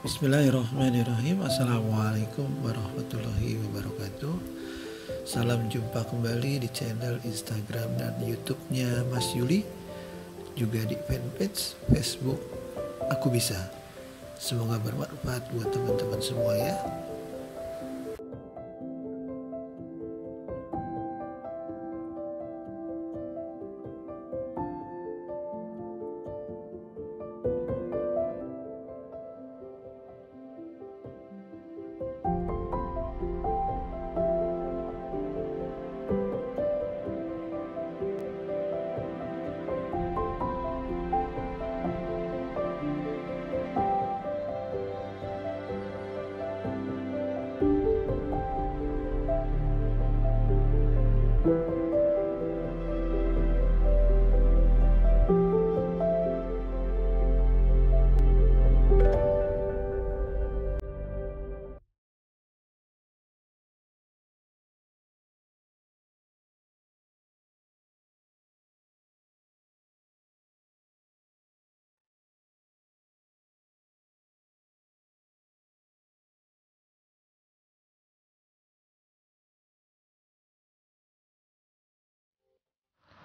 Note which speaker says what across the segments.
Speaker 1: Bismillahirrahmanirrahim. Assalamualaikum warahmatullahi wabarakatuh. Salam jumpa kembali di channel Instagram dan YouTube-nya Mas Yuli, juga di fanpage Facebook Aku Bisa. Semoga bermanfaat buat teman-teman semua ya.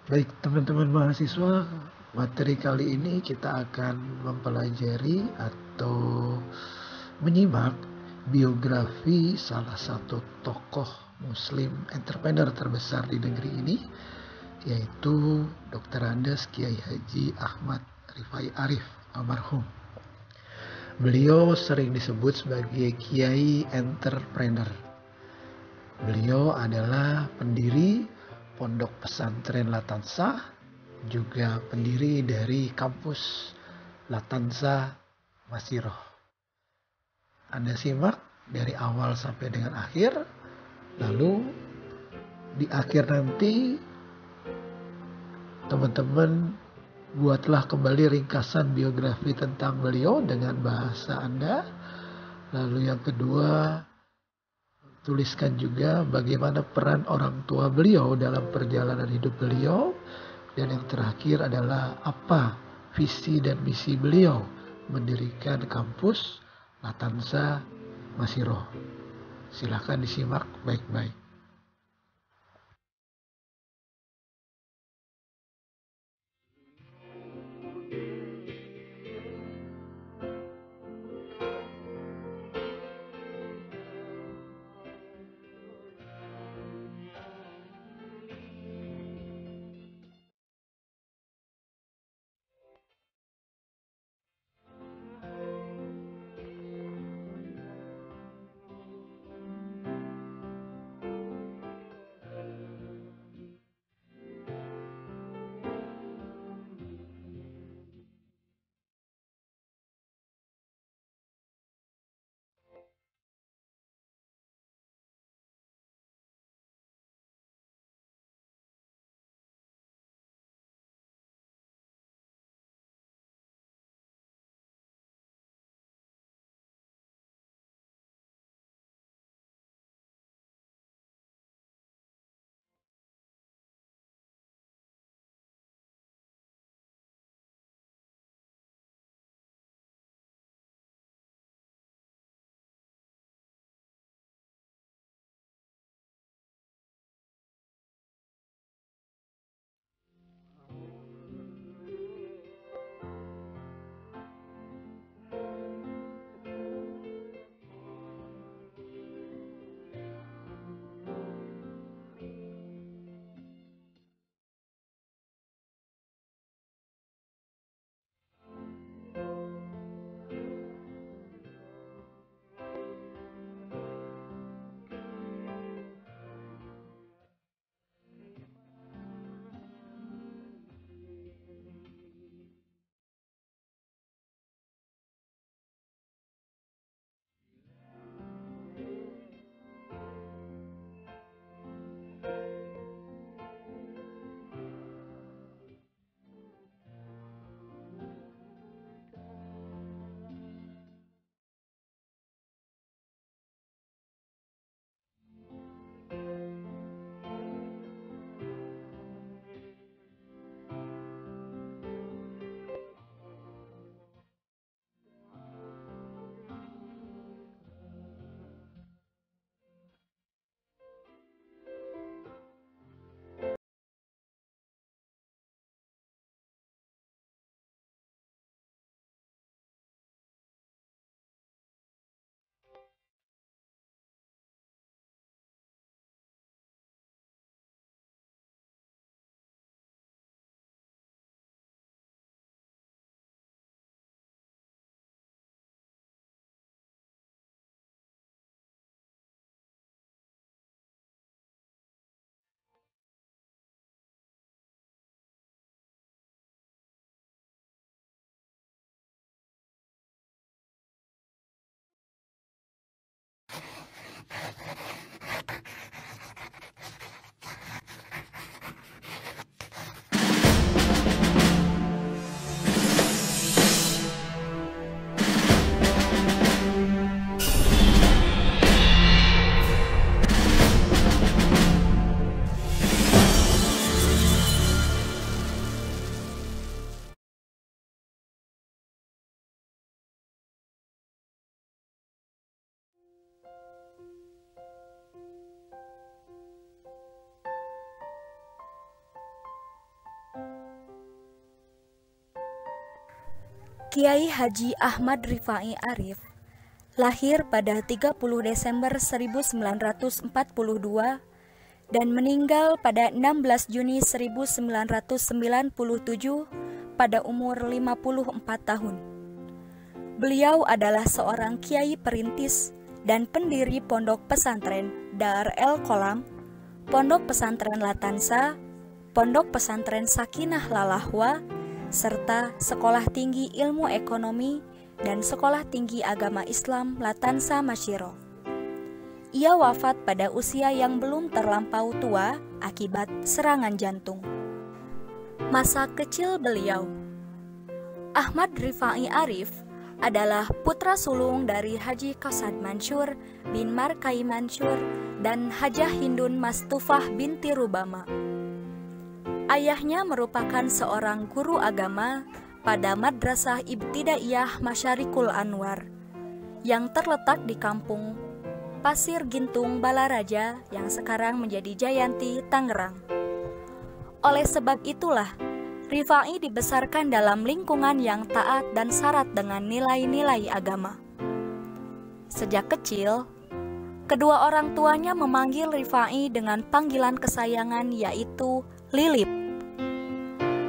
Speaker 1: Baik teman-teman mahasiswa, materi kali ini kita akan mempelajari atau menyimak biografi salah satu tokoh muslim entrepreneur terbesar di negeri ini, yaitu Dr. Andes Kiai Haji Ahmad Rifai Arif almarhum. Beliau sering disebut sebagai Kiai Entrepreneur. Beliau adalah pendiri Pondok Pesantren Latansa, juga pendiri dari kampus Latansa Masiroh. Anda simak dari awal sampai dengan akhir, lalu di akhir nanti teman-teman buatlah kembali ringkasan biografi tentang beliau dengan bahasa Anda. Lalu yang kedua, tuliskan juga bagaimana peran orang tua beliau dalam perjalanan hidup beliau. Dan yang terakhir adalah apa visi dan misi beliau mendirikan kampus Latansa Masiroh. Silahkan disimak baik-baik.
Speaker 2: Kiai Haji Ahmad Rifai Arif lahir pada 30 Desember 1942 dan meninggal pada 16 Juni 1997 pada umur 54 tahun. Beliau adalah seorang kiai perintis dan pendiri pondok pesantren Dar El Qolam, pondok pesantren Latansa, pondok pesantren Sakinah Lalahwa, serta Sekolah Tinggi Ilmu Ekonomi dan Sekolah Tinggi Agama Islam Latansa Masyiro. Ia wafat pada usia yang belum terlampau tua akibat serangan jantung. Masa kecil beliau. Ahmad Rifai Arif adalah putra sulung dari Haji Qasad Mansur bin Markai Mansur dan Hajah Hindun Mastufah binti Rubama. Ayahnya merupakan seorang guru agama pada Madrasah Ibtidaiyah Masyarikul Anwar yang terletak di kampung Pasir Gintung Balaraja yang sekarang menjadi Jayanti, Tangerang. Oleh sebab itulah, Rifai dibesarkan dalam lingkungan yang taat dan syarat dengan nilai-nilai agama. Sejak kecil, kedua orang tuanya memanggil Rifai dengan panggilan kesayangan yaitu Lilip.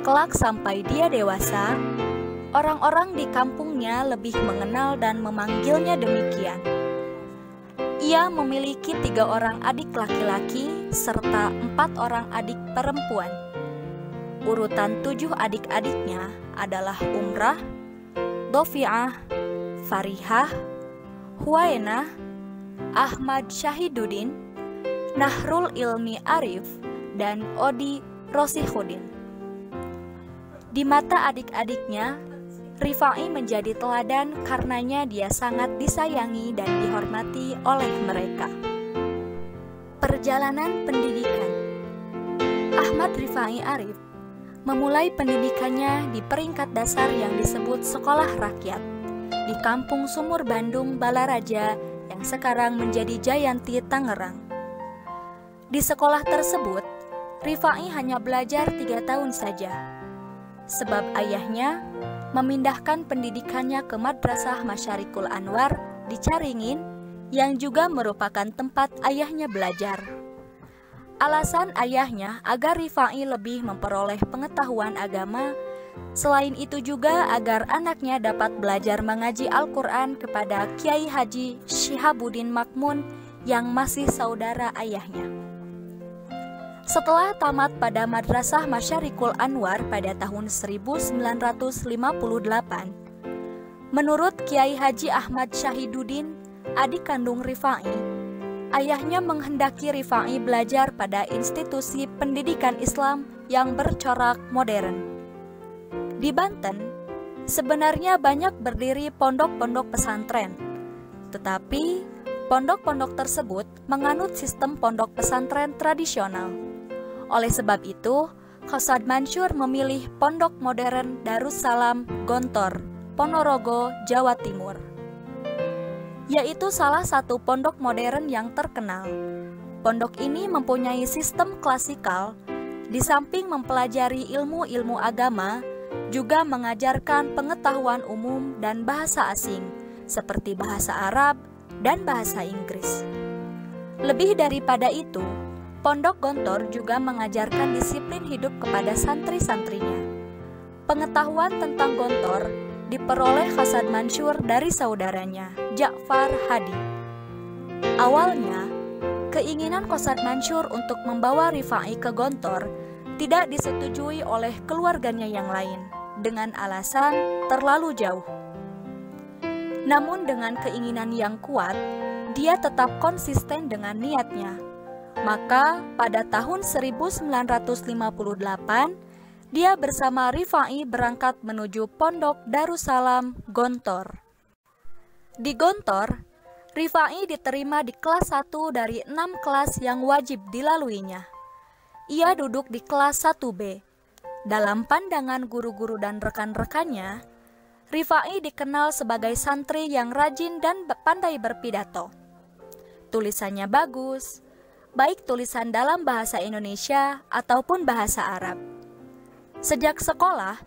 Speaker 2: Kelak sampai dia dewasa, orang-orang di kampungnya lebih mengenal dan memanggilnya demikian. Ia memiliki 3 orang adik laki-laki serta 4 orang adik perempuan. Urutan 7 adik-adiknya adalah Umrah, Dofi'ah, Farihah, Huwainah, Ahmad Syahiduddin, Nahrul Ilmi Arif, dan Odi Rosihudin. Di mata adik-adiknya, Rifai menjadi teladan karenanya dia sangat disayangi dan dihormati oleh mereka. Perjalanan pendidikan. Ahmad Rifai Arif memulai pendidikannya di peringkat dasar yang disebut Sekolah Rakyat di Kampung Sumur Bandung, Balaraja yang sekarang menjadi Jayanti, Tangerang. Di sekolah tersebut, Rifai hanya belajar 3 tahun saja, sebab ayahnya memindahkan pendidikannya ke Madrasah Masyarikul Anwar di Caringin yang juga merupakan tempat ayahnya belajar. Alasan ayahnya agar Rifai lebih memperoleh pengetahuan agama, selain itu juga agar anaknya dapat belajar mengaji Al-Quran kepada Kiai Haji Syihabuddin Makmun yang masih saudara ayahnya. Setelah tamat pada Madrasah Masyarikul Anwar pada tahun 1958, menurut Kiai Haji Ahmad Syahiduddin, adik kandung Rifai, ayahnya menghendaki Rifai belajar pada institusi pendidikan Islam yang bercorak modern. Di Banten, sebenarnya banyak berdiri pondok-pondok pesantren, tetapi pondok-pondok tersebut menganut sistem pondok pesantren tradisional. Oleh sebab itu, Qasad Mansur memilih pondok modern Darussalam Gontor, Ponorogo, Jawa Timur, yaitu salah satu pondok modern yang terkenal. Pondok ini mempunyai sistem klasikal, di samping mempelajari ilmu-ilmu agama, juga mengajarkan pengetahuan umum dan bahasa asing, seperti bahasa Arab dan bahasa Inggris. Lebih daripada itu, Pondok Gontor juga mengajarkan disiplin hidup kepada santri-santrinya. Pengetahuan tentang Gontor diperoleh Qasad Mansur dari saudaranya, Ja'far Hadi. Awalnya, keinginan Qasad Mansur untuk membawa Rifai ke Gontor tidak disetujui oleh keluarganya yang lain, dengan alasan terlalu jauh. Namun dengan keinginan yang kuat, dia tetap konsisten dengan niatnya. Maka pada tahun 1958, dia bersama Rifai berangkat menuju Pondok Darussalam Gontor. Di Gontor, Rifai diterima di kelas 1 dari 6 kelas yang wajib dilaluinya. Ia duduk di kelas 1B. Dalam pandangan guru-guru dan rekan-rekannya, Rifai dikenal sebagai santri yang rajin dan pandai berpidato. Tulisannya bagus, baik tulisan dalam bahasa Indonesia ataupun bahasa Arab. Sejak sekolah,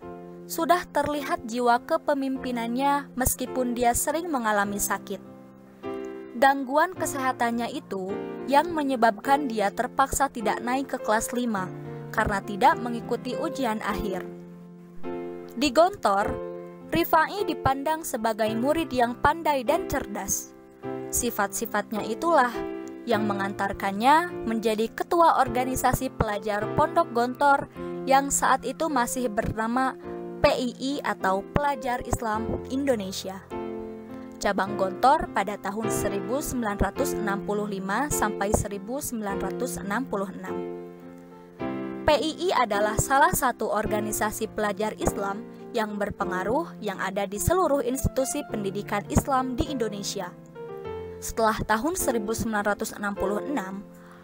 Speaker 2: sudah terlihat jiwa kepemimpinannya meskipun dia sering mengalami sakit. Gangguan kesehatannya itu yang menyebabkan dia terpaksa tidak naik ke kelas 5 karena tidak mengikuti ujian akhir. Di Gontor, Rifai dipandang sebagai murid yang pandai dan cerdas. Sifat-sifatnya itulah yang mengantarkannya menjadi ketua organisasi pelajar Pondok Gontor yang saat itu masih bernama PII atau Pelajar Islam Indonesia. Cabang Gontor pada tahun 1965 sampai 1966. PII adalah salah satu organisasi pelajar Islam yang berpengaruh yang ada di seluruh institusi pendidikan Islam di Indonesia. Setelah tahun 1966,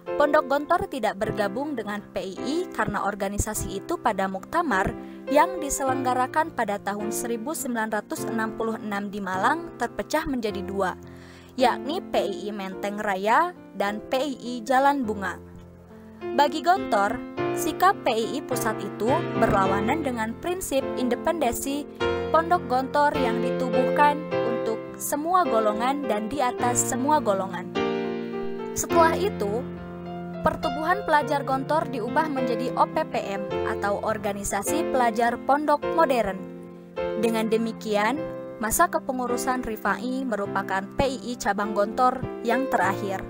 Speaker 2: Pondok Gontor tidak bergabung dengan PII karena organisasi itu pada muktamar yang diselenggarakan pada tahun 1966 di Malang terpecah menjadi dua, yakni PII Menteng Raya dan PII Jalan Bunga. Bagi Gontor, sikap PII pusat itu berlawanan dengan prinsip independensi Pondok Gontor yang ditubuhkan untuk semua golongan dan di atas semua golongan. Setelah itu, Pertubuhan Pelajar Gontor diubah menjadi OPPM atau Organisasi Pelajar Pondok Modern. Dengan demikian, masa kepengurusan Rifai merupakan PII cabang Gontor yang terakhir.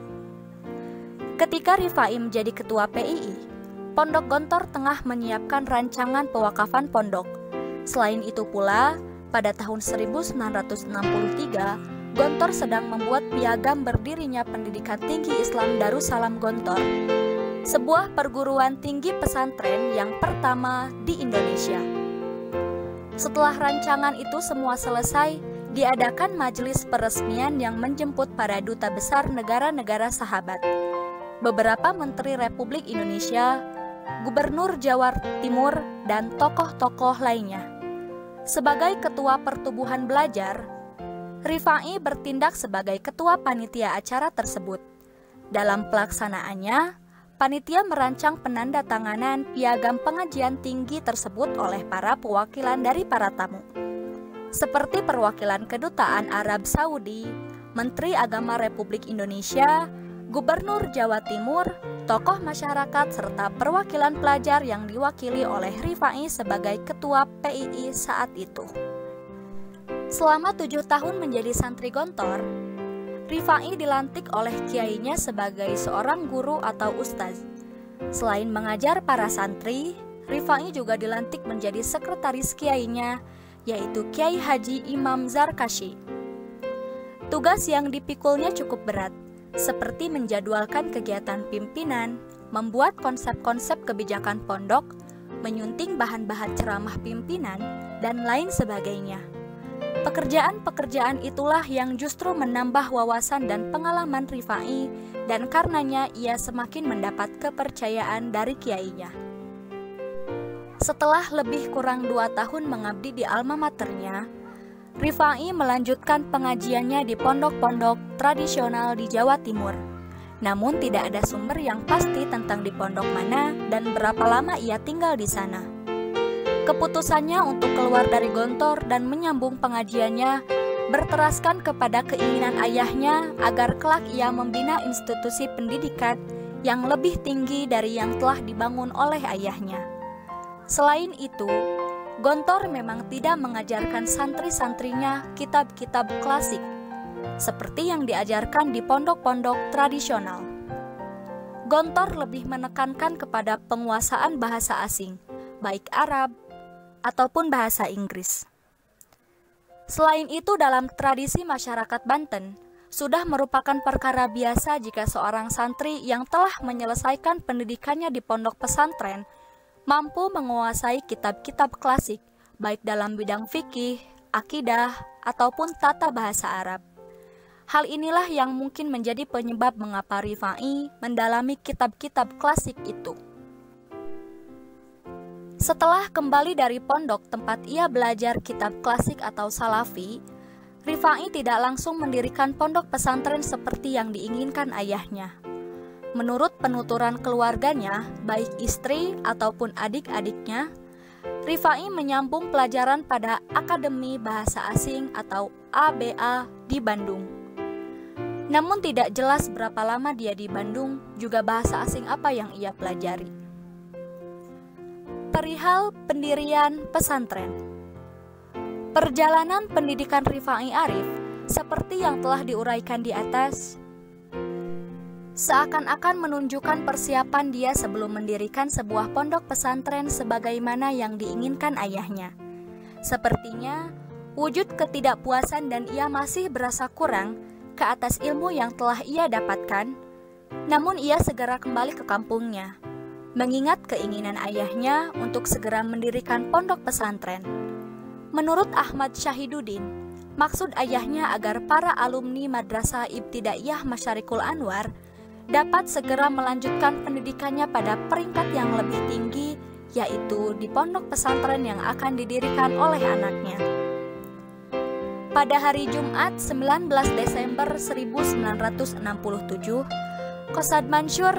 Speaker 2: Ketika Rifai menjadi ketua PII, Pondok Gontor tengah menyiapkan rancangan pewakafan pondok. Selain itu pula, pada tahun 1963, Gontor sedang membuat piagam berdirinya Pendidikan Tinggi Islam Darussalam Gontor, sebuah perguruan tinggi pesantren yang pertama di Indonesia. Setelah rancangan itu semua selesai, diadakan majelis peresmian yang menjemput para duta besar negara-negara sahabat, beberapa menteri Republik Indonesia, gubernur Jawa Timur, dan tokoh-tokoh lainnya. Sebagai ketua pertubuhan belajar, Rifai bertindak sebagai ketua panitia acara tersebut. Dalam pelaksanaannya, panitia merancang penandatanganan piagam pengajian tinggi tersebut oleh para perwakilan dari para tamu, seperti perwakilan Kedutaan Arab Saudi, Menteri Agama Republik Indonesia, Gubernur Jawa Timur, tokoh masyarakat, serta perwakilan pelajar yang diwakili oleh Rifai sebagai ketua PII saat itu. Selama 7 tahun menjadi santri Gontor, Rifai dilantik oleh kiainya sebagai seorang guru atau ustaz. Selain mengajar para santri, Rifai juga dilantik menjadi sekretaris kiainya, yaitu Kiai Haji Imam Zarkashi. Tugas yang dipikulnya cukup berat, seperti menjadwalkan kegiatan pimpinan, membuat konsep-konsep kebijakan pondok, menyunting bahan-bahan ceramah pimpinan, dan lain sebagainya. Pekerjaan-pekerjaan itulah yang justru menambah wawasan dan pengalaman Rifai, dan karenanya ia semakin mendapat kepercayaan dari kiainya. Setelah lebih kurang 2 tahun mengabdi di alma maternya, Rifai melanjutkan pengajiannya di pondok-pondok tradisional di Jawa Timur. Namun tidak ada sumber yang pasti tentang di pondok mana dan berapa lama ia tinggal di sana. Keputusannya untuk keluar dari Gontor dan menyambung pengajiannya berteraskan kepada keinginan ayahnya agar kelak ia membina institusi pendidikan yang lebih tinggi dari yang telah dibangun oleh ayahnya. Selain itu, Gontor memang tidak mengajarkan santri-santrinya kitab-kitab klasik, seperti yang diajarkan di pondok-pondok tradisional. Gontor lebih menekankan kepada penguasaan bahasa asing, baik Arab ataupun bahasa Inggris. Selain itu, dalam tradisi masyarakat Banten, sudah merupakan perkara biasa jika seorang santri yang telah menyelesaikan pendidikannya di pondok pesantren mampu menguasai kitab-kitab klasik, baik dalam bidang fikih, akidah, ataupun tata bahasa Arab. Hal inilah yang mungkin menjadi penyebab mengapa Rifai mendalami kitab-kitab klasik itu. Setelah kembali dari pondok tempat ia belajar kitab klasik atau salafi, Rifai tidak langsung mendirikan pondok pesantren seperti yang diinginkan ayahnya. Menurut penuturan keluarganya, baik istri ataupun adik-adiknya, Rifai menyambung pelajaran pada Akademi Bahasa Asing atau ABA di Bandung. Namun tidak jelas berapa lama dia di Bandung, juga bahasa asing apa yang ia pelajari. Perihal pendirian pesantren. Perjalanan pendidikan Rifai Arif, seperti yang telah diuraikan di atas, seakan-akan menunjukkan persiapan dia sebelum mendirikan sebuah pondok pesantren sebagaimana yang diinginkan ayahnya. Sepertinya, wujud ketidakpuasan dan ia masih berasa kurang ke atas ilmu yang telah ia dapatkan, namun ia segera kembali ke kampungnya, mengingat keinginan ayahnya untuk segera mendirikan pondok pesantren. Menurut Ahmad Syahiduddin, maksud ayahnya agar para alumni Madrasah Ibtidaiyah Masyarikul Anwar dapat segera melanjutkan pendidikannya pada peringkat yang lebih tinggi, yaitu di pondok pesantren yang akan didirikan oleh anaknya. Pada hari Jumat 19 Desember 1967, Qasad Mansur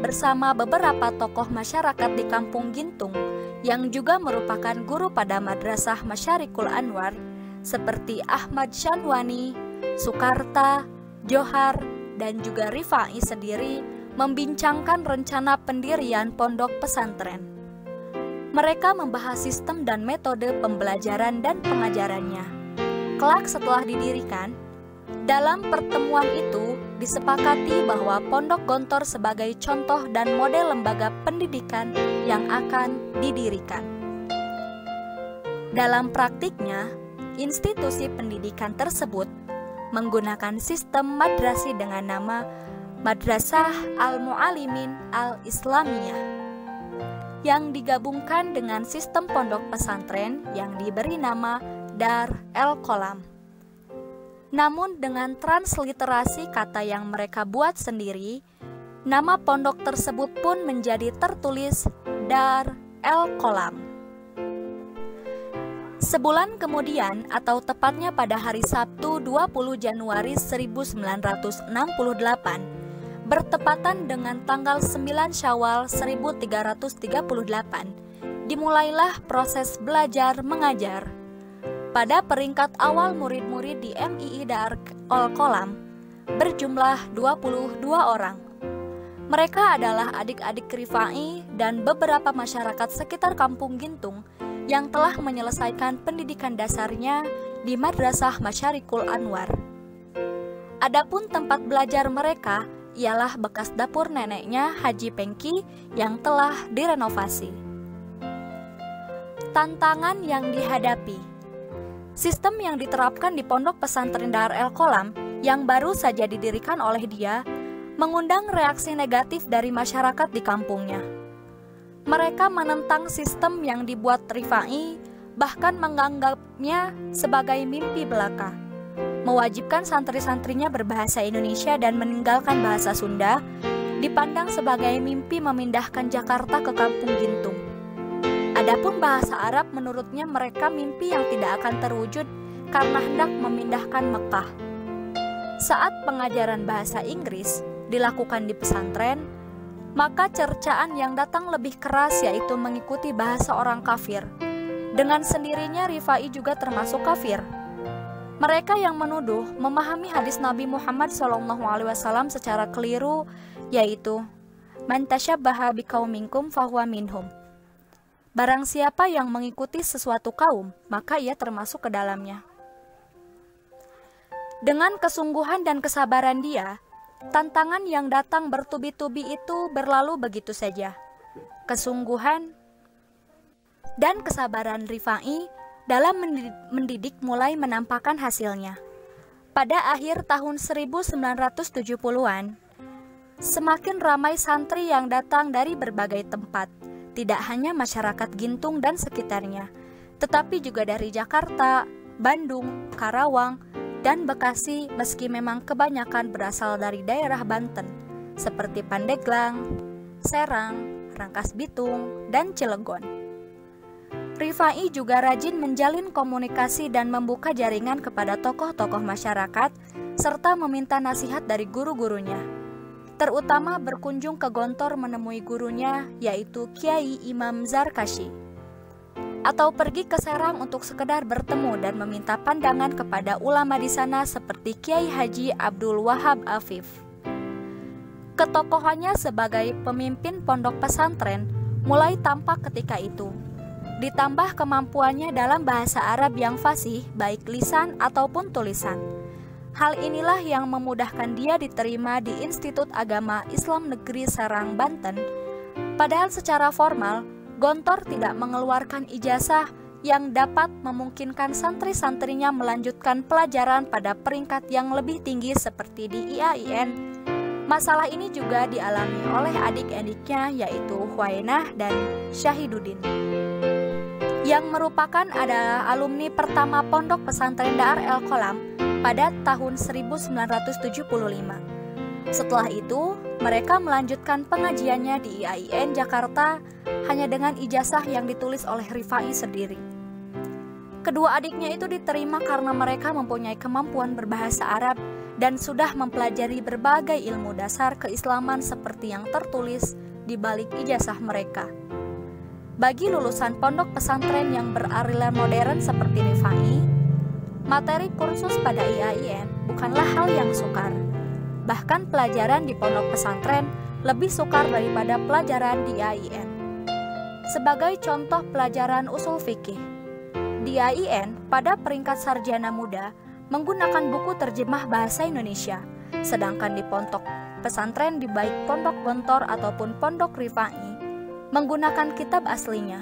Speaker 2: bersama beberapa tokoh masyarakat di Kampung Gintung yang juga merupakan guru pada Madrasah Masyarikul Anwar seperti Ahmad Syanwani, Sukarta, Johar, dan juga Rifai sendiri membincangkan rencana pendirian pondok pesantren. Mereka membahas sistem dan metode pembelajaran dan pengajarannya. Kelak setelah didirikan, dalam pertemuan itu disepakati bahwa Pondok Gontor sebagai contoh dan model lembaga pendidikan yang akan didirikan. Dalam praktiknya, institusi pendidikan tersebut menggunakan sistem madrasi dengan nama Madrasah Al-Mu'alimin Al-Islamiyah yang digabungkan dengan sistem pondok pesantren yang diberi nama Dar el-Qolam. Namun dengan transliterasi kata yang mereka buat sendiri, nama pondok tersebut pun menjadi tertulis Dar el-Qolam. Sebulan kemudian, atau tepatnya pada hari Sabtu 20 Januari 1968, bertepatan dengan tanggal 9 Syawal 1338, dimulailah proses belajar mengajar. Pada peringkat awal murid-murid di MII Dar el-Qolam berjumlah 22 orang. Mereka adalah adik-adik Rifai dan beberapa masyarakat sekitar Kampung Gintung yang telah menyelesaikan pendidikan dasarnya di Madrasah Masyarikul Anwar. Adapun tempat belajar mereka ialah bekas dapur neneknya Haji Pengki yang telah direnovasi. Tantangan yang dihadapi. Sistem yang diterapkan di pondok pesantren Dar el-Qolam yang baru saja didirikan oleh dia mengundang reaksi negatif dari masyarakat di kampungnya. Mereka menentang sistem yang dibuat Rifai, bahkan menganggapnya sebagai mimpi belaka. Mewajibkan santri-santrinya berbahasa Indonesia dan meninggalkan bahasa Sunda, dipandang sebagai mimpi memindahkan Jakarta ke Kampung Gintung. Adapun bahasa Arab menurutnya mereka mimpi yang tidak akan terwujud karena hendak memindahkan Mekah. Saat pengajaran bahasa Inggris dilakukan di pesantren, maka cercaan yang datang lebih keras yaitu mengikuti bahasa orang kafir. Dengan sendirinya Rifai juga termasuk kafir. Mereka yang menuduh memahami hadis Nabi Muhammad SAW secara keliru, yaitu man tasyabbaha biqauminkum fahuwa minhum. Barang siapa yang mengikuti sesuatu kaum, maka ia termasuk ke dalamnya. Dengan kesungguhan dan kesabaran dia, tantangan yang datang bertubi-tubi itu berlalu begitu saja. Kesungguhan dan kesabaran Rifai dalam mendidik mulai menampakkan hasilnya. Pada akhir tahun 1970-an, semakin ramai santri yang datang dari berbagai tempat. Tidak hanya masyarakat Gintung dan sekitarnya, tetapi juga dari Jakarta, Bandung, Karawang, dan Bekasi meski memang kebanyakan berasal dari daerah Banten, seperti Pandeglang, Serang, Rangkas Bitung, dan Cilegon. Rifai juga rajin menjalin komunikasi dan membuka jaringan kepada tokoh-tokoh masyarakat, serta meminta nasihat dari guru-gurunya. Terutama berkunjung ke Gontor menemui gurunya, yaitu Kiai Imam Zarkashi. atau pergi ke Serang untuk sekedar bertemu dan meminta pandangan kepada ulama di sana seperti Kiai Haji Abdul Wahab Afif. Ketokohannya sebagai pemimpin pondok pesantren mulai tampak ketika itu. Ditambah kemampuannya dalam bahasa Arab yang fasih, baik lisan ataupun tulisan. Hal inilah yang memudahkan dia diterima di Institut Agama Islam Negeri Serang, Banten. Padahal secara formal, Gontor tidak mengeluarkan ijazah yang dapat memungkinkan santri-santrinya melanjutkan pelajaran pada peringkat yang lebih tinggi seperti di IAIN. Masalah ini juga dialami oleh adik-adiknya yaitu Huwainah dan Syahiduddin, yang merupakan adalah alumni pertama Pondok Pesantren Dar El Qolam pada tahun 1975. Setelah itu, mereka melanjutkan pengajiannya di IAIN Jakarta hanya dengan ijazah yang ditulis oleh Rifai sendiri. Kedua adiknya itu diterima karena mereka mempunyai kemampuan berbahasa Arab dan sudah mempelajari berbagai ilmu dasar keislaman seperti yang tertulis di balik ijazah mereka. Bagi lulusan pondok pesantren yang beraliran modern seperti Rifai, materi kursus pada IAIN bukanlah hal yang sukar. Bahkan pelajaran di pondok pesantren lebih sukar daripada pelajaran di IAIN. Sebagai contoh pelajaran usul fikih, di IAIN pada peringkat sarjana muda menggunakan buku terjemah bahasa Indonesia, sedangkan di pondok pesantren di baik pondok Gontor ataupun pondok Rifai menggunakan kitab aslinya.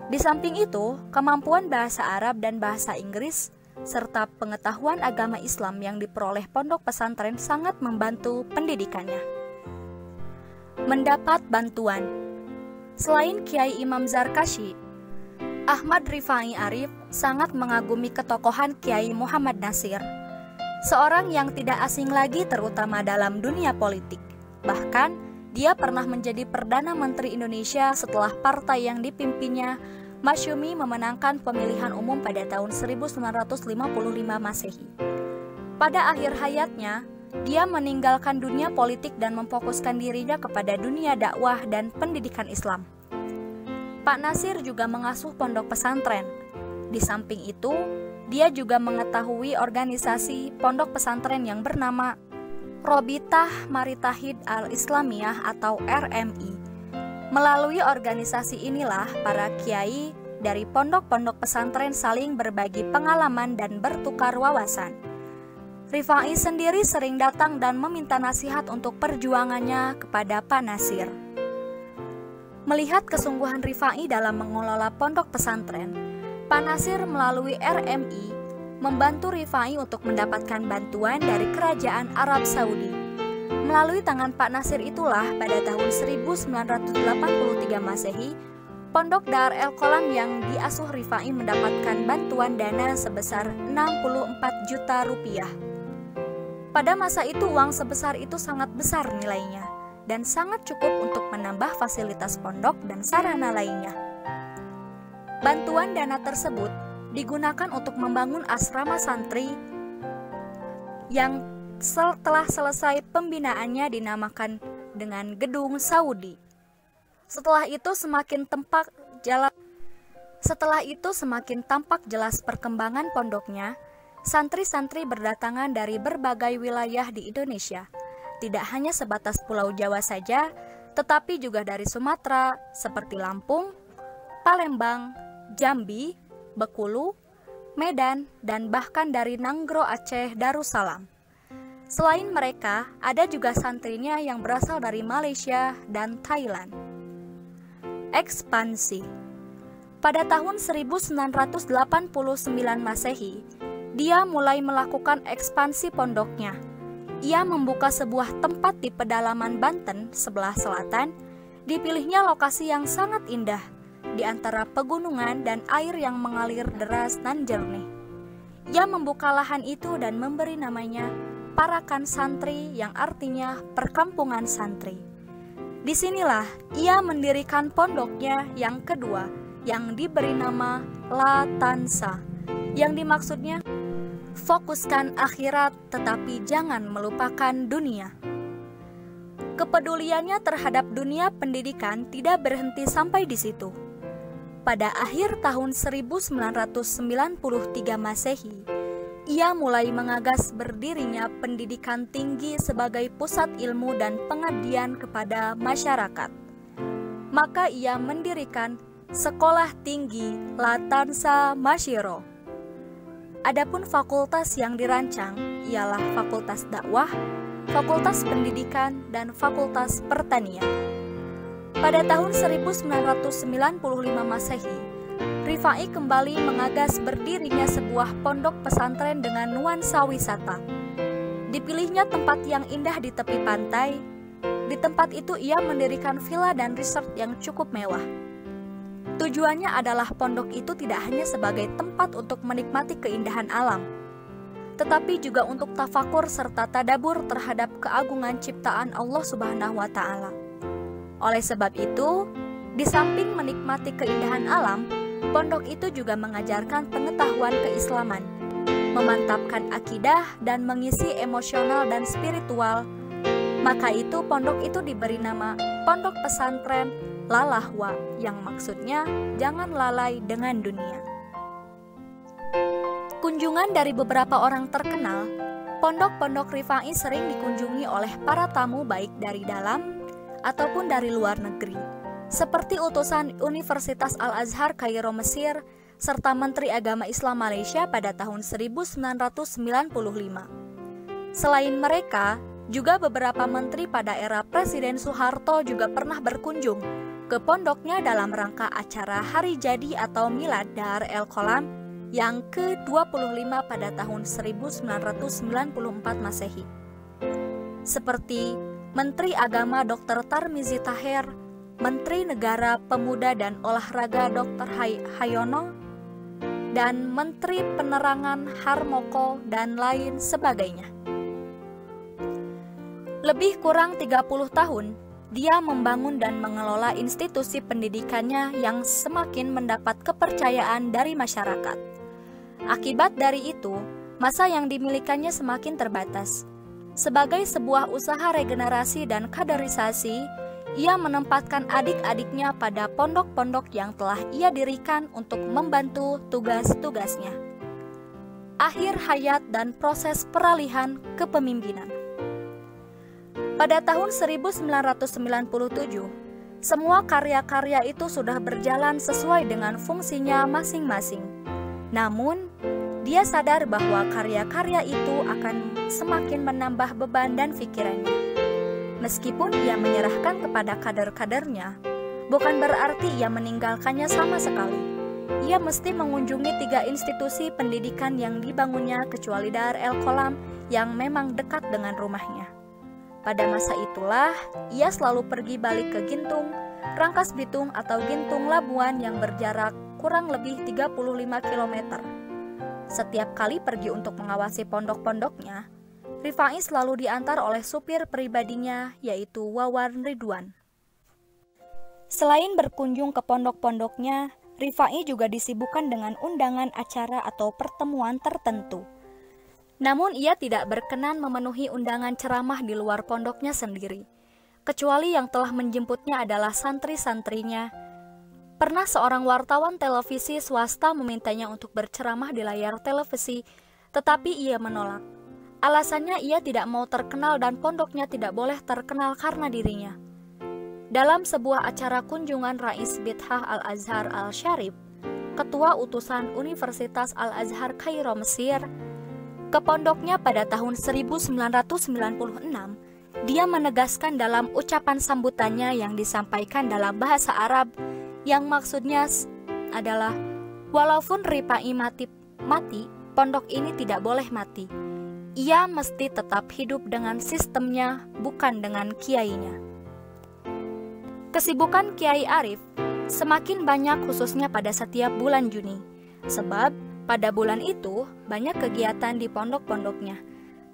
Speaker 2: Di samping itu, kemampuan bahasa Arab dan bahasa Inggris serta pengetahuan agama Islam yang diperoleh pondok pesantren sangat membantu pendidikannya. Mendapat bantuan. Selain Kiai Imam Zarkashi, Ahmad Rifai Arif sangat mengagumi ketokohan Kiai Muhammad Nasir, seorang yang tidak asing lagi terutama dalam dunia politik. Bahkan, dia pernah menjadi Perdana Menteri Indonesia setelah partai yang dipimpinnya Masyumi memenangkan pemilihan umum pada tahun 1955 Masehi. Pada akhir hayatnya, dia meninggalkan dunia politik dan memfokuskan dirinya kepada dunia dakwah dan pendidikan Islam. Pak Nasir juga mengasuh pondok pesantren. Di samping itu, dia juga mengetahui organisasi pondok pesantren yang bernama Robitah Maritahid Al-Islamiyah atau RMI. Melalui organisasi inilah para kiai dari pondok-pondok pesantren saling berbagi pengalaman dan bertukar wawasan. Rifai sendiri sering datang dan meminta nasihat untuk perjuangannya kepada Pak Nasir. Melihat kesungguhan Rifai dalam mengelola pondok pesantren, Pak Nasir melalui RMI membantu Rifai untuk mendapatkan bantuan dari Kerajaan Arab Saudi. Melalui tangan Pak Nasir itulah pada tahun 1983 Masehi, Pondok Dar El Qolam yang diasuh Rifai mendapatkan bantuan dana sebesar 64 juta rupiah. Pada masa itu uang sebesar itu sangat besar nilainya dan sangat cukup untuk menambah fasilitas pondok dan sarana lainnya. Bantuan dana tersebut digunakan untuk membangun asrama santri yang setelah selesai pembinaannya dinamakan dengan Gedung Saudi. Setelah itu semakin tampak jelas perkembangan pondoknya. Santri-santri berdatangan dari berbagai wilayah di Indonesia. Tidak hanya sebatas Pulau Jawa saja, tetapi juga dari Sumatera seperti Lampung, Palembang, Jambi, Bengkulu, Medan, dan bahkan dari Nanggro Aceh Darussalam. Selain mereka, ada juga santrinya yang berasal dari Malaysia dan Thailand. Ekspansi. Pada tahun 1989 Masehi, dia mulai melakukan ekspansi pondoknya. Ia membuka sebuah tempat di pedalaman Banten sebelah selatan. Dipilihnya lokasi yang sangat indah, di antara pegunungan dan air yang mengalir deras dan jernih. Ia membuka lahan itu dan memberi namanya Parakan Santri yang artinya perkampungan santri. Disinilah ia mendirikan pondoknya yang kedua yang diberi nama La Tansa, yang dimaksudnya fokuskan akhirat tetapi jangan melupakan dunia. Kepeduliannya terhadap dunia pendidikan tidak berhenti sampai di situ. pada akhir tahun 1993 Masehi, ia mulai mengagas berdirinya pendidikan tinggi sebagai pusat ilmu dan pengabdian kepada masyarakat. Maka ia mendirikan Sekolah Tinggi Latansa Masyiro. Adapun fakultas yang dirancang ialah Fakultas Dakwah, Fakultas Pendidikan, dan Fakultas Pertanian. Pada tahun 1995 Masehi, Rifai kembali mengagas berdirinya sebuah pondok pesantren dengan nuansa wisata. Dipilihnya tempat yang indah di tepi pantai. Di tempat itu ia mendirikan villa dan resort yang cukup mewah. Tujuannya adalah pondok itu tidak hanya sebagai tempat untuk menikmati keindahan alam, tetapi juga untuk tafakur serta tadabur terhadap keagungan ciptaan Allah Subhanahu wa Ta'ala. Oleh sebab itu, di samping menikmati keindahan alam, pondok itu juga mengajarkan pengetahuan keislaman, memantapkan akidah, dan mengisi emosional dan spiritual. Maka itu pondok itu diberi nama Pondok Pesantren Lalahwa, yang maksudnya jangan lalai dengan dunia. Kunjungan dari beberapa orang terkenal, pondok-pondok Rifai sering dikunjungi oleh para tamu baik dari dalam ataupun dari luar negeri, seperti utusan Universitas Al-Azhar Kairo Mesir, serta Menteri Agama Islam Malaysia pada tahun 1995. Selain mereka, juga beberapa menteri pada era Presiden Soeharto juga pernah berkunjung ke pondoknya dalam rangka acara Hari Jadi atau Milad Dar El Kolam yang ke-25 pada tahun 1994 Masehi. Seperti Menteri Agama Dr. Tarmizi Taher, Menteri Negara Pemuda dan Olahraga Dr. Hayono, dan Menteri Penerangan Harmoko dan lain sebagainya. Lebih kurang 30 tahun, dia membangun dan mengelola institusi pendidikannya yang semakin mendapat kepercayaan dari masyarakat. Akibat dari itu, masa yang dimilikannya semakin terbatas. Sebagai sebuah usaha regenerasi dan kaderisasi, ia menempatkan adik-adiknya pada pondok-pondok yang telah ia dirikan untuk membantu tugas-tugasnya. Akhir hayat dan proses peralihan kepemimpinan. Pada tahun 1997, semua karya-karya itu sudah berjalan sesuai dengan fungsinya masing-masing. Namun, dia sadar bahwa karya-karya itu akan semakin menambah beban dan pikirannya. Meskipun ia menyerahkan kepada kader-kadernya, bukan berarti ia meninggalkannya sama sekali. Ia mesti mengunjungi 3 institusi pendidikan yang dibangunnya kecuali Dar El Kolam yang memang dekat dengan rumahnya. Pada masa itulah, ia selalu pergi balik ke Gintung, Rangkas Bitung atau Gintung Labuan yang berjarak kurang lebih 35 km. Setiap kali pergi untuk mengawasi pondok-pondoknya, Rifai selalu diantar oleh supir pribadinya, yaitu Wawan Ridwan. Selain berkunjung ke pondok-pondoknya, Rifai juga disibukkan dengan undangan acara atau pertemuan tertentu. Namun ia tidak berkenan memenuhi undangan ceramah di luar pondoknya sendiri, kecuali yang telah menjemputnya adalah santri-santrinya. Pernah seorang wartawan televisi swasta memintanya untuk berceramah di layar televisi, tetapi ia menolak. Alasannya ia tidak mau terkenal dan pondoknya tidak boleh terkenal karena dirinya. Dalam sebuah acara kunjungan Rais Bithah Al-Azhar Al-Syarif, ketua utusan Universitas Al-Azhar Kairo Mesir, ke pondoknya pada tahun 1996, dia menegaskan dalam ucapan sambutannya yang disampaikan dalam bahasa Arab, yang maksudnya adalah, walaupun Rifai mati, pondok ini tidak boleh mati. Ia mesti tetap hidup dengan sistemnya, bukan dengan kiainya. Kesibukan Kiai Arif semakin banyak khususnya pada setiap bulan Juni, sebab pada bulan itu, banyak kegiatan di pondok-pondoknya,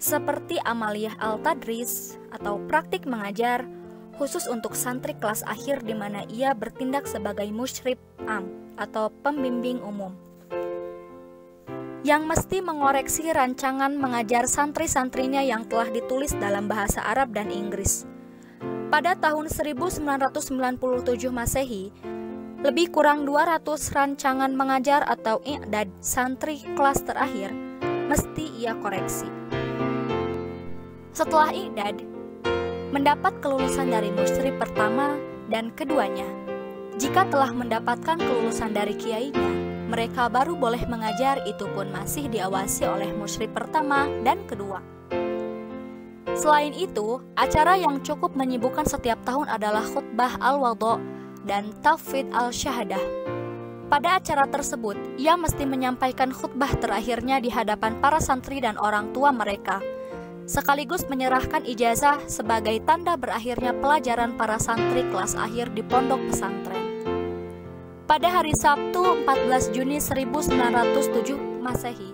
Speaker 2: seperti Amaliyah Al-Tadris atau praktik mengajar, khusus untuk santri kelas akhir di mana ia bertindak sebagai musyrif am atau pembimbing umum, yang mesti mengoreksi rancangan mengajar santri-santrinya yang telah ditulis dalam bahasa Arab dan Inggris. Pada tahun 1997 Masehi, Lebih kurang 200 rancangan mengajar atau i'dad santri kelas terakhir mesti ia koreksi. Setelah i'dad, mendapat kelulusan dari musyrif pertama dan keduanya. Jika telah mendapatkan kelulusan dari kiainya, mereka baru boleh mengajar, itu pun masih diawasi oleh musyrif pertama dan kedua. Selain itu, acara yang cukup menyibukkan setiap tahun adalah khutbah al-wadha dan tafwid al-syahadah. Pada acara tersebut, ia mesti menyampaikan khutbah terakhirnya di hadapan para santri dan orang tua mereka, sekaligus menyerahkan ijazah sebagai tanda berakhirnya pelajaran para santri kelas akhir di pondok pesantren. Pada hari Sabtu 14 Juni 1907 Masehi,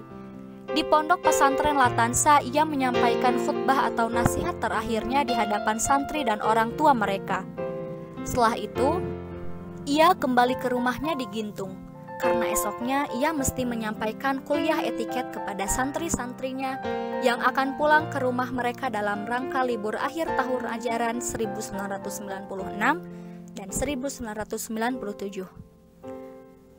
Speaker 2: di pondok pesantren Latansa, ia menyampaikan khutbah atau nasihat terakhirnya di hadapan santri dan orang tua mereka. Setelah itu, ia kembali ke rumahnya di Gintung, karena esoknya ia mesti menyampaikan kuliah etiket kepada santri-santrinya yang akan pulang ke rumah mereka dalam rangka libur akhir tahun ajaran 1996 dan 1997.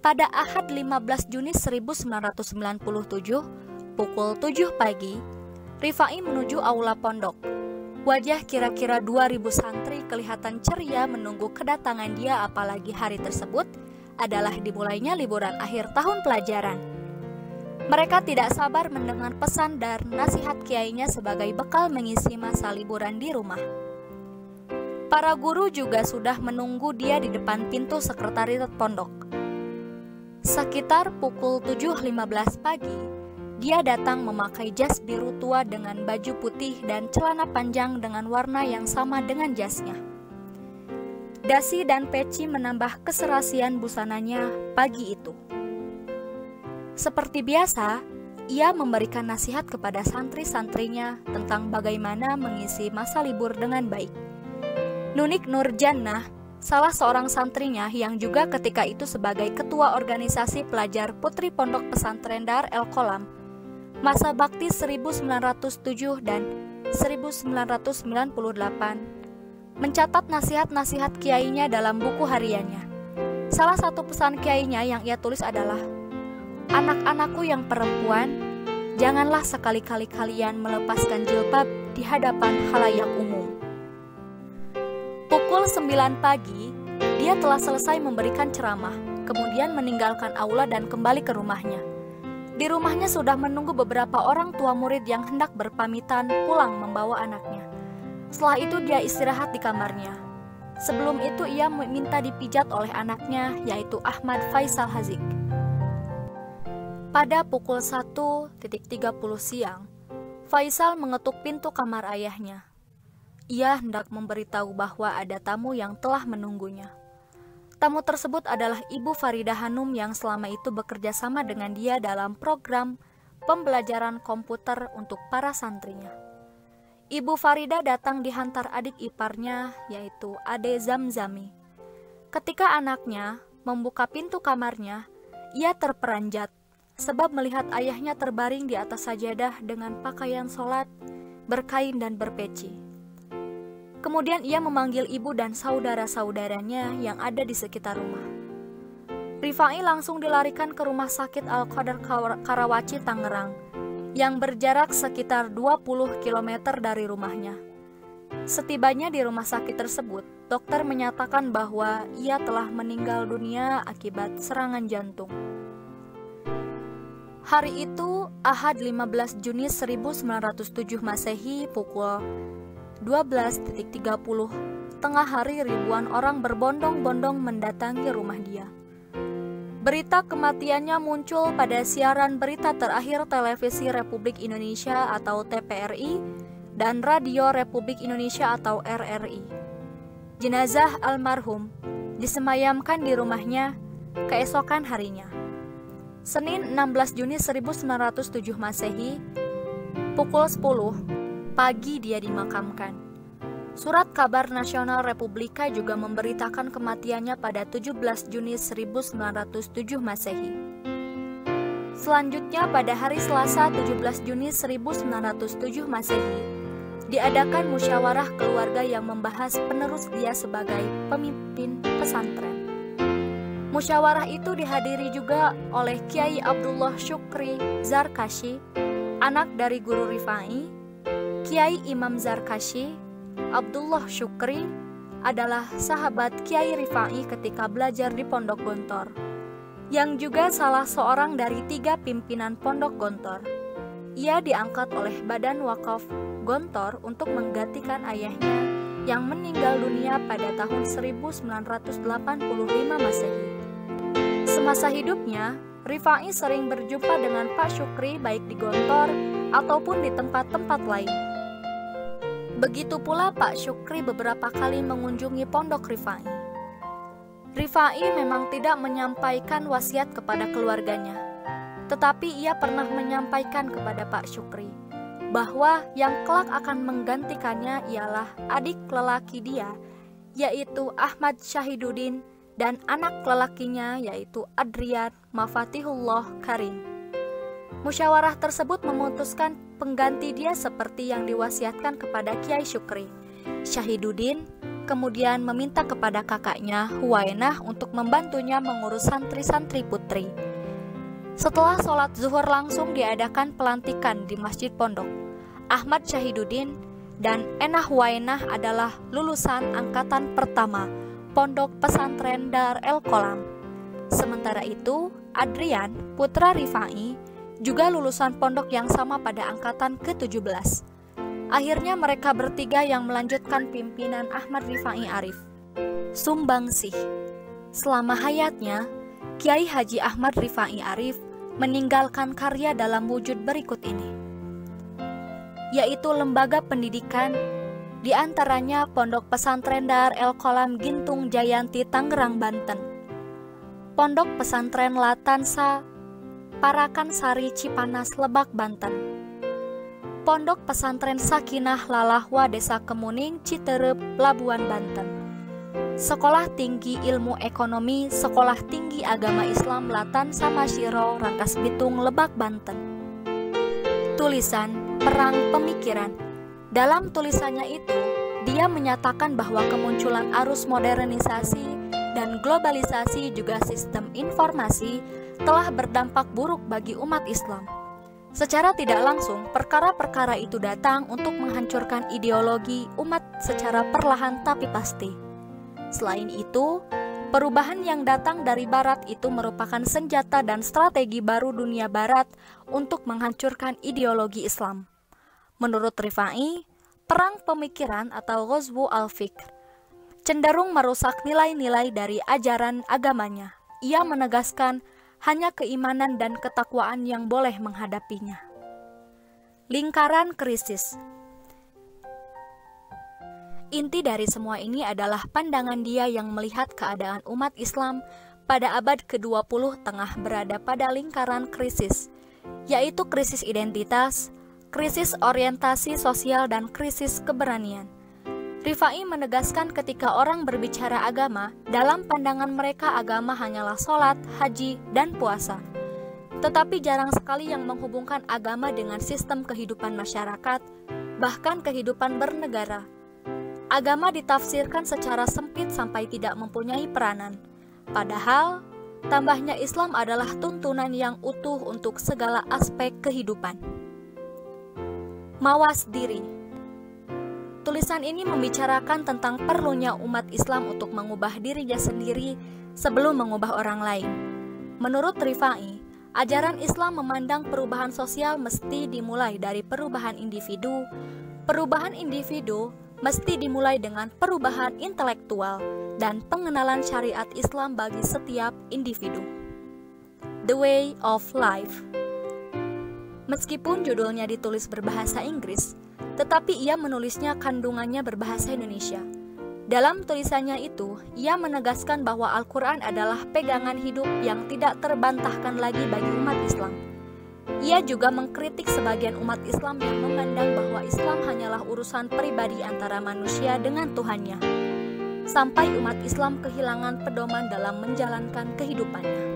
Speaker 2: Pada Ahad 15 Juni 1997, pukul 7 pagi, Rifai menuju aula pondok. Wajah kira-kira 2000 santri kelihatan ceria menunggu kedatangan dia, apalagi hari tersebut adalah dimulainya liburan akhir tahun pelajaran. Mereka tidak sabar mendengar pesan dan nasihat kiainya sebagai bekal mengisi masa liburan di rumah. Para guru juga sudah menunggu dia di depan pintu sekretariat pondok. Sekitar pukul 7.15 pagi, dia datang memakai jas biru tua dengan baju putih dan celana panjang dengan warna yang sama dengan jasnya. Dasi dan peci menambah keserasian busananya pagi itu. Seperti biasa, ia memberikan nasihat kepada santri-santrinya tentang bagaimana mengisi masa libur dengan baik. Nunik Nurjannah, salah seorang santrinya yang juga ketika itu sebagai ketua organisasi pelajar putri pondok pesantren Dar El Qolam, masa bakti 1907 dan 1998, mencatat nasihat-nasihat kiainya dalam buku hariannya. Salah satu pesan kiainya yang ia tulis adalah, "Anak-anakku yang perempuan, janganlah sekali-kali kalian melepaskan jilbab di hadapan khalayak umum." Pukul 9 pagi, dia telah selesai memberikan ceramah, kemudian meninggalkan aula dan kembali ke rumahnya. Di rumahnya sudah menunggu beberapa orang tua murid yang hendak berpamitan pulang membawa anaknya. Setelah itu dia istirahat di kamarnya. Sebelum itu ia minta dipijat oleh anaknya, yaitu Ahmad Faisal Hazik. Pada pukul 1.30 siang, Faisal mengetuk pintu kamar ayahnya. Ia hendak memberitahu bahwa ada tamu yang telah menunggunya. Tamu tersebut adalah Ibu Faridah Hanum yang selama itu bekerja sama dengan dia dalam program pembelajaran komputer untuk para santrinya. Ibu Faridah datang dihantar adik iparnya, yaitu Ade Zamzami. Ketika anaknya membuka pintu kamarnya, ia terperanjat sebab melihat ayahnya terbaring di atas sajadah dengan pakaian sholat, berkain dan berpeci. Kemudian ia memanggil ibu dan saudara-saudaranya yang ada di sekitar rumah. Rifai langsung dilarikan ke Rumah Sakit Al-Qadar Karawaci, Tangerang, yang berjarak sekitar 20 km dari rumahnya. Setibanya di rumah sakit tersebut, dokter menyatakan bahwa ia telah meninggal dunia akibat serangan jantung. Hari itu, Ahad 15 Juni 1907 Masehi, pukul 12.30, tengah hari ribuan orang berbondong-bondong mendatangi rumah dia. Berita kematiannya muncul pada siaran berita terakhir Televisi Republik Indonesia atau TPRI dan Radio Republik Indonesia atau RRI. Jenazah almarhum disemayamkan di rumahnya keesokan harinya. Senin 16 Juni 1907 Masehi, pukul 10 pagi dia dimakamkan. Surat kabar nasional Republika juga memberitakan kematiannya pada 17 Juni 1907 Masehi. Selanjutnya pada hari Selasa 17 Juni 1907 Masehi, diadakan musyawarah keluarga yang membahas penerus dia sebagai pemimpin pesantren. Musyawarah itu dihadiri juga oleh Kiai Abdullah Syukri Zarkashi, anak dari guru Rifai. Kiai Imam Zarkashi, Abdullah Syukri, adalah sahabat Kiai Rifai ketika belajar di Pondok Gontor, yang juga salah seorang dari 3 pimpinan Pondok Gontor. Ia diangkat oleh Badan Wakaf Gontor untuk menggantikan ayahnya yang meninggal dunia pada tahun 1985 Masehi. Semasa hidupnya, Rifai sering berjumpa dengan Pak Syukri baik di Gontor ataupun di tempat-tempat lain. Begitu pula Pak Syukri beberapa kali mengunjungi Pondok Rifai. Rifai memang tidak menyampaikan wasiat kepada keluarganya, tetapi ia pernah menyampaikan kepada Pak Syukri bahwa yang kelak akan menggantikannya ialah adik lelaki dia, yaitu Ahmad Syahiduddin, dan anak lelakinya yaitu Adrian Mafatihullah Karim. Musyawarah tersebut memutuskan pengganti dia seperti yang diwasiatkan kepada Kiai Syukri. Syahiduddin kemudian meminta kepada kakaknya Huwainah untuk membantunya mengurus santri-santri putri. Setelah sholat zuhur langsung diadakan pelantikan di Masjid Pondok. Ahmad Syahiduddin dan Enah Huwainah adalah lulusan angkatan pertama Pondok Pesantren Dar El Kolam. Sementara itu, Adrian, putra Rifai, juga lulusan pondok yang sama pada angkatan ke-17. Akhirnya mereka bertiga yang melanjutkan pimpinan Ahmad Rifai Arif. Sumbangsih. Selama hayatnya, Kiai Haji Ahmad Rifai Arif meninggalkan karya dalam wujud berikut ini, yaitu lembaga pendidikan, di antaranya Pondok Pesantren Dar El Kolam Gintung Jayanti Tangerang, Banten, Pondok Pesantren Latansa Parakan Sari Cipanas Lebak, Banten, Pondok Pesantren Sakinah Lalahwa Desa Kemuning Citerep Labuan, Banten, Sekolah Tinggi Ilmu Ekonomi Sekolah Tinggi Agama Islam Latansa Masyiro Rangkas Bitung Lebak, Banten. Tulisan Perang Pemikiran. Dalam tulisannya itu, dia menyatakan bahwa kemunculan arus modernisasi dan globalisasi juga sistem informasi telah berdampak buruk bagi umat Islam. Secara tidak langsung, perkara-perkara itu datang untuk menghancurkan ideologi umat secara perlahan tapi pasti. Selain itu, perubahan yang datang dari Barat itu merupakan senjata dan strategi baru dunia Barat untuk menghancurkan ideologi Islam. Menurut Rifai, perang pemikiran atau Ghazwu al-Fikr cenderung merusak nilai-nilai dari ajaran agamanya. Ia menegaskan hanya keimanan dan ketakwaan yang boleh menghadapinya. Lingkaran krisis. Inti dari semua ini adalah pandangan dia yang melihat keadaan umat Islam pada abad ke-20 tengah berada pada lingkaran krisis, yaitu krisis identitas, krisis orientasi sosial, dan krisis keberanian. Rifai menegaskan ketika orang berbicara agama, dalam pandangan mereka agama hanyalah sholat, haji, dan puasa. Tetapi jarang sekali yang menghubungkan agama dengan sistem kehidupan masyarakat, bahkan kehidupan bernegara. Agama ditafsirkan secara sempit sampai tidak mempunyai peranan. Padahal, tambahnya Islam adalah tuntunan yang utuh untuk segala aspek kehidupan. Mawas diri. Tulisan ini membicarakan tentang perlunya umat Islam untuk mengubah dirinya sendiri sebelum mengubah orang lain. Menurut Rifai, ajaran Islam memandang perubahan sosial mesti dimulai dari perubahan individu. Perubahan individu mesti dimulai dengan perubahan intelektual dan pengenalan syariat Islam bagi setiap individu. The Way of Life. Meskipun judulnya ditulis berbahasa Inggris, tetapi ia menulisnya kandungannya berbahasa Indonesia. Dalam tulisannya itu, ia menegaskan bahwa Al-Quran adalah pegangan hidup yang tidak terbantahkan lagi bagi umat Islam. Ia juga mengkritik sebagian umat Islam yang memandang bahwa Islam hanyalah urusan pribadi antara manusia dengan Tuhannya, sampai umat Islam kehilangan pedoman dalam menjalankan kehidupannya.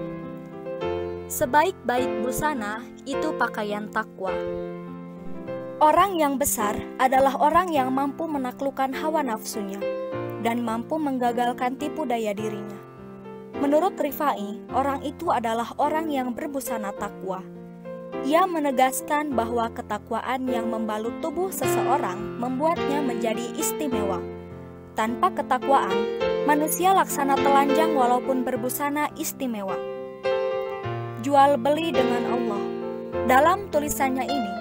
Speaker 2: Sebaik-baik busana itu pakaian takwa. Orang yang besar adalah orang yang mampu menaklukkan hawa nafsunya dan mampu menggagalkan tipu daya dirinya. Menurut Rifai, orang itu adalah orang yang berbusana takwa. Ia menegaskan bahwa ketakwaan yang membalut tubuh seseorang membuatnya menjadi istimewa. Tanpa ketakwaan, manusia laksana telanjang walaupun berbusana istimewa. Jual beli dengan Allah. Dalam tulisannya ini,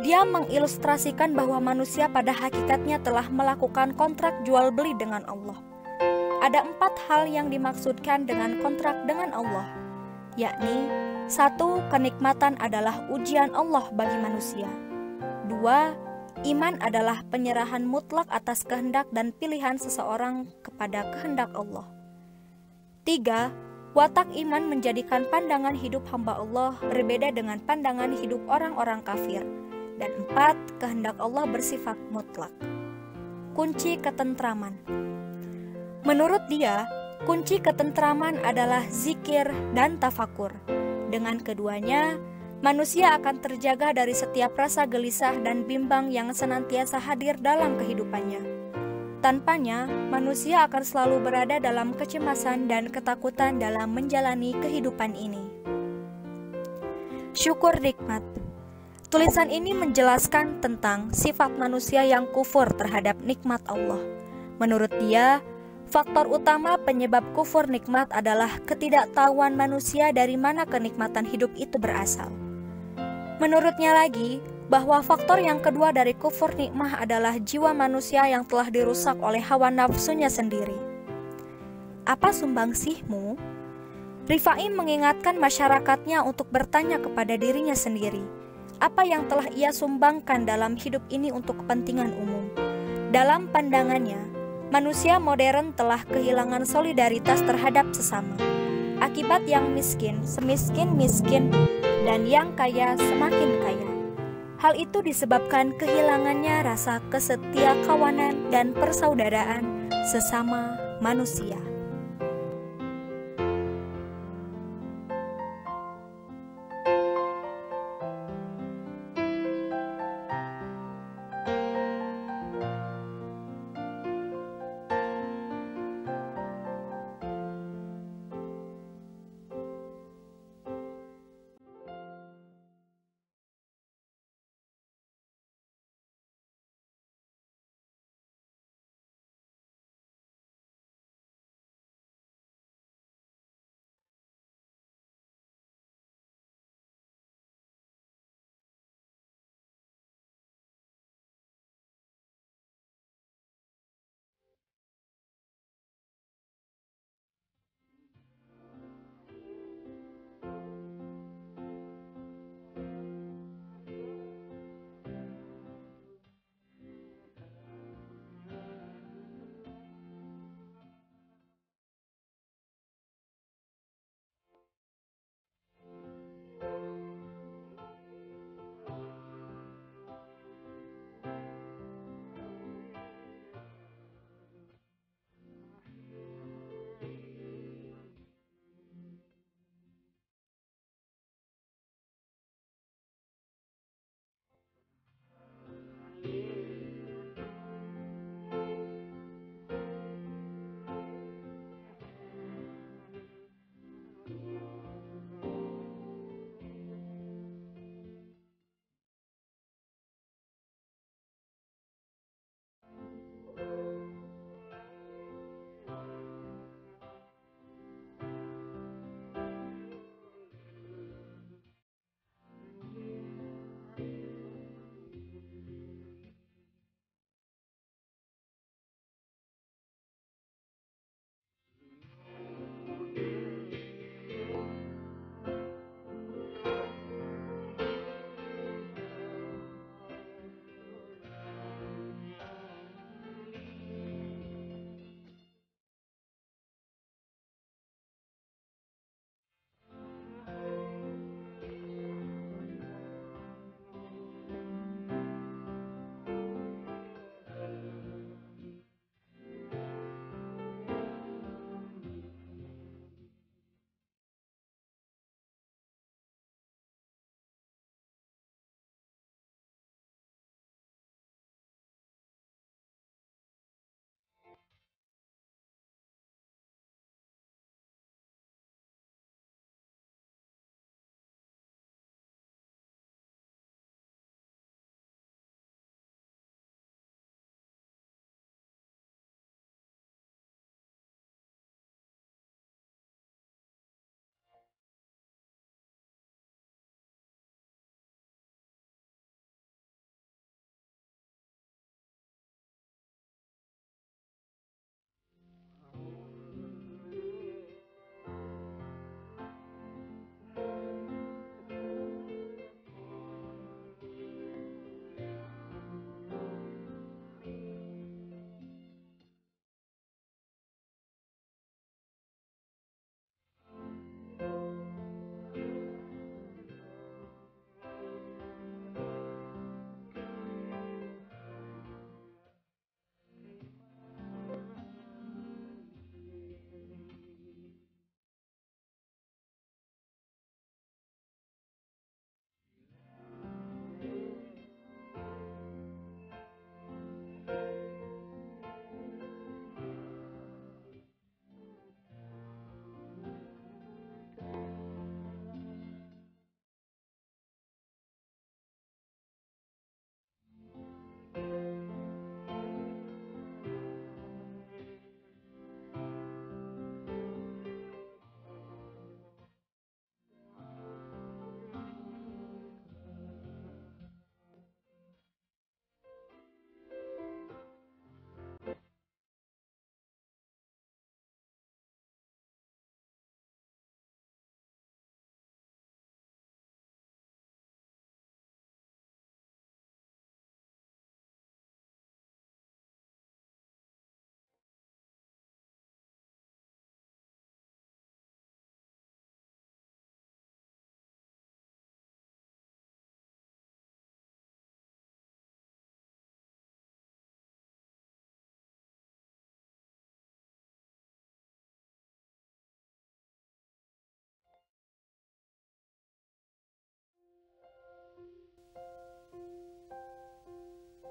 Speaker 2: dia mengilustrasikan bahwa manusia pada hakikatnya telah melakukan kontrak jual beli dengan Allah. Ada 4 hal yang dimaksudkan dengan kontrak dengan Allah, yakni 1. Kenikmatan adalah ujian Allah bagi manusia. 2. Iman adalah penyerahan mutlak atas kehendak dan pilihan seseorang kepada kehendak Allah. 3. Watak iman menjadikan pandangan hidup hamba Allah berbeda dengan pandangan hidup orang-orang kafir. Dan 4. Kehendak Allah bersifat mutlak. Kunci ketentraman. Menurut dia, kunci ketentraman adalah zikir dan tafakur. Dengan keduanya, manusia akan terjaga dari setiap rasa gelisah dan bimbang yang senantiasa hadir dalam kehidupannya. Tanpanya, manusia akan selalu berada dalam kecemasan dan ketakutan dalam menjalani kehidupan ini. Syukur nikmat. Tulisan ini menjelaskan tentang sifat manusia yang kufur terhadap nikmat Allah. Menurut dia, faktor utama penyebab kufur nikmat adalah ketidaktahuan manusia dari mana kenikmatan hidup itu berasal. Menurutnya lagi, bahwa faktor yang kedua dari kufur nikmah adalah jiwa manusia yang telah dirusak oleh hawa nafsunya sendiri. Apa sumbangsihmu? Rifai mengingatkan masyarakatnya untuk bertanya kepada dirinya sendiri, apa yang telah ia sumbangkan dalam hidup ini untuk kepentingan umum. Dalam pandangannya, manusia modern telah kehilangan solidaritas terhadap sesama. Akibat yang miskin semiskin-miskin dan yang kaya semakin kaya. Hal itu disebabkan kehilangannya rasa kesetiakawanan dan persaudaraan sesama manusia.